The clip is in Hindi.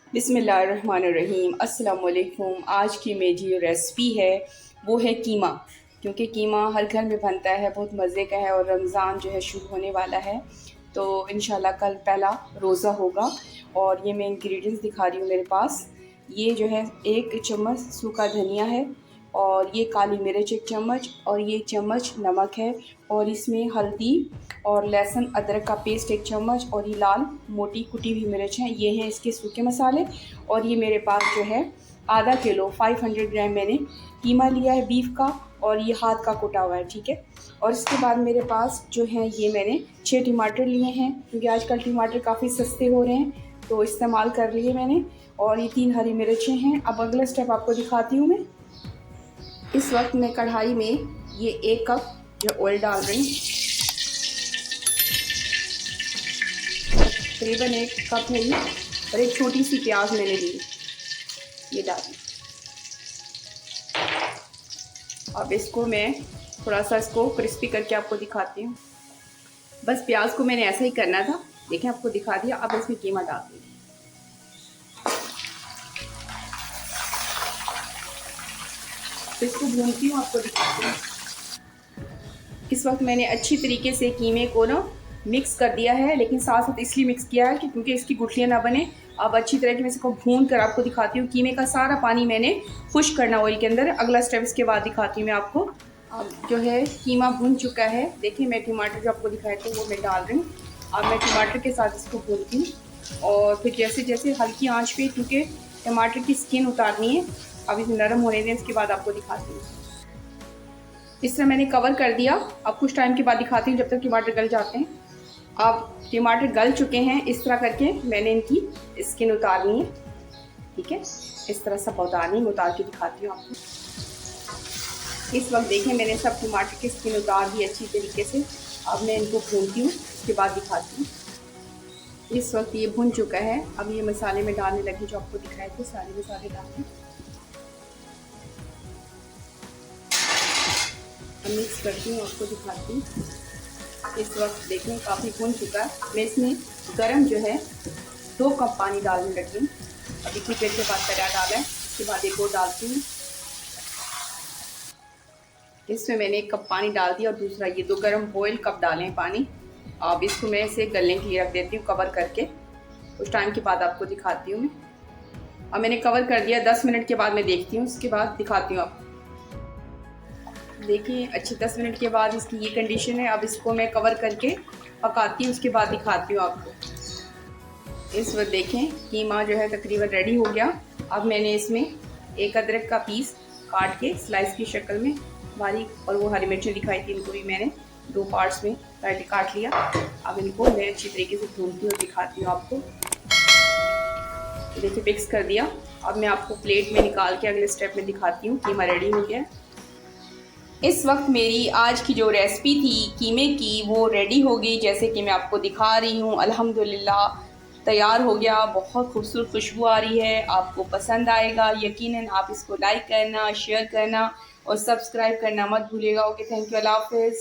बिस्मिल्लाहिर्रहमानिर्रहीम। अस्सलाम वालेकुम। आज की मेरी जो रेसिपी है वो है कीमा। क्योंकि कीमा हर घर में बनता है, बहुत मज़े का है और रमज़ान जो है शुरू होने वाला है, तो इंशाल्लाह कल पहला रोज़ा होगा। और ये मैं इंग्रेडिएंट्स दिखा रही हूँ मेरे पास। ये जो है 1 चम्मच सूखा धनिया है, और ये काली मिर्च 1 चम्मच, और ये चम्मच नमक है, और इसमें हल्दी और लहसुन अदरक का पेस्ट 1 चम्मच, और ये लाल मोटी कुटी हुई मिर्च है। ये हैं इसके सूखे मसाले। और ये मेरे पास जो है आधा किलो 500 ग्राम मैंने कीमा लिया है बीफ का, और ये हाथ का कुटा हुआ है, ठीक है। और इसके बाद मेरे पास जो है ये मैंने 6 टमाटर लिए हैं, क्योंकि आजकल टमाटर काफ़ी सस्ते हो रहे हैं, तो इस्तेमाल कर लिए मैंने। और ये 3 हरी मिर्चें हैं। अब अगला स्टेप आपको दिखाती हूँ मैं। इस वक्त मैं कढ़ाई में ये 1 कप जो ऑयल डाल रही हूँ, तकरीबन 1 कप है ये। और एक छोटी सी प्याज मैंने ली, ये डाली। अब इसको मैं थोड़ा सा इसको क्रिस्पी करके आपको दिखाती हूँ। बस प्याज को मैंने ऐसा ही करना था, देखें आपको दिखा दिया। अब इसमें कीमा डाल दी, तो इसको भूनती हूँ, आपको दिखाती हूँ। इस वक्त मैंने अच्छी तरीके से कीमे को ना मिक्स कर दिया है, लेकिन साथ साथ इसलिए मिक्स किया है कि क्योंकि इसकी गुठलियाँ ना बने। अब अच्छी तरह की मैं इसको भून कर आपको दिखाती हूँ। कीमे का सारा पानी मैंने खुश्क करना ऑयल के अंदर। अगला स्टेप इसके बाद दिखाती हूँ मैं आपको। अब जो है कीमा भून चुका है, देखिए मैं टमाटर जो आपको दिखाए थे वो मैं डाल रही हूँ। अब मैं टमाटर के साथ इसको भूनती हूँ, और फिर जैसे जैसे हल्की आँच पे, क्योंकि टमाटर की स्किन उतारनी है। अब इसे नरम होने दें, इसके बाद आपको दिखाती हूँ। इस तरह मैंने कवर कर दिया। अब कुछ टाइम के बाद दिखाती हूँ, जब तक टमाटर गल जाते हैं। अब टमाटर गल चुके हैं, इस तरह करके मैंने इनकी स्किन उतारनी है, ठीक है। इस तरह सब उतारनी, उतार के दिखाती हूँ आपको। इस वक्त देखें मैंने सब टमाटर की स्किन उतार दी अच्छी तरीके से। अब मैं इनको भूनती हूँ, उसके बाद दिखाती हूँ। इस वक्त ये भुन चुका है। अब ये मसाले में डालने लगी जो आपको दिखाए थे, सारे मसाले डालते हैं। मिक्स करती हूँ, आपको दिखाती हूँ। इस वक्त देखें काफ़ी भुन चुका है। मैं इसमें गरम जो है 2 कप पानी डालने लगी हूँ। अभी कुछ देर के बाद तैयार डाला है, उसके बाद एक और डालती हूँ। इसमें मैंने 1 कप पानी डाल दिया, और दूसरा ये 2 गरम बॉयल कप डाले हैं पानी। अब इसको मैं इसे गलने के लिए रख देती हूँ कवर करके। कुछ टाइम के बाद आपको दिखाती हूँ मैं। अब मैंने कवर कर दिया, 10 मिनट के बाद मैं देखती हूँ, उसके बाद दिखाती हूँ आपको। देखिए अच्छी 10 मिनट के बाद इसकी ये कंडीशन है। अब इसको मैं कवर करके पकाती हूँ, उसके बाद दिखाती हूँ आपको। इस वक्त देखें कीमा जो है तकरीबन रेडी हो गया। अब मैंने इसमें 1 अदरक का पीस काट के स्लाइस की शक्ल में बारीक, और वो हरी मिर्चें दिखाई थी, इनको भी मैंने 2 पार्ट्स में काट लिया। अब इनको मैं अच्छी तरीके से भूनती हूँ और दिखाती हूँ आपको। देखिए मिक्स कर दिया। अब मैं आपको प्लेट में निकाल के अगले स्टेप में दिखाती हूँ। कीमा रेडी हो गया। इस वक्त मेरी आज की जो रेसिपी थी कीमे की, वो रेडी हो गई, जैसे कि मैं आपको दिखा रही हूँ। अल्हम्दुलिल्लाह तैयार हो गया। बहुत खूबसूरत खुशबू आ रही है, आपको पसंद आएगा यकीनन। आप इसको लाइक करना, शेयर करना और सब्सक्राइब करना मत भूलिएगा। ओके, थैंक यू, अल्लाह हाफ़िज़।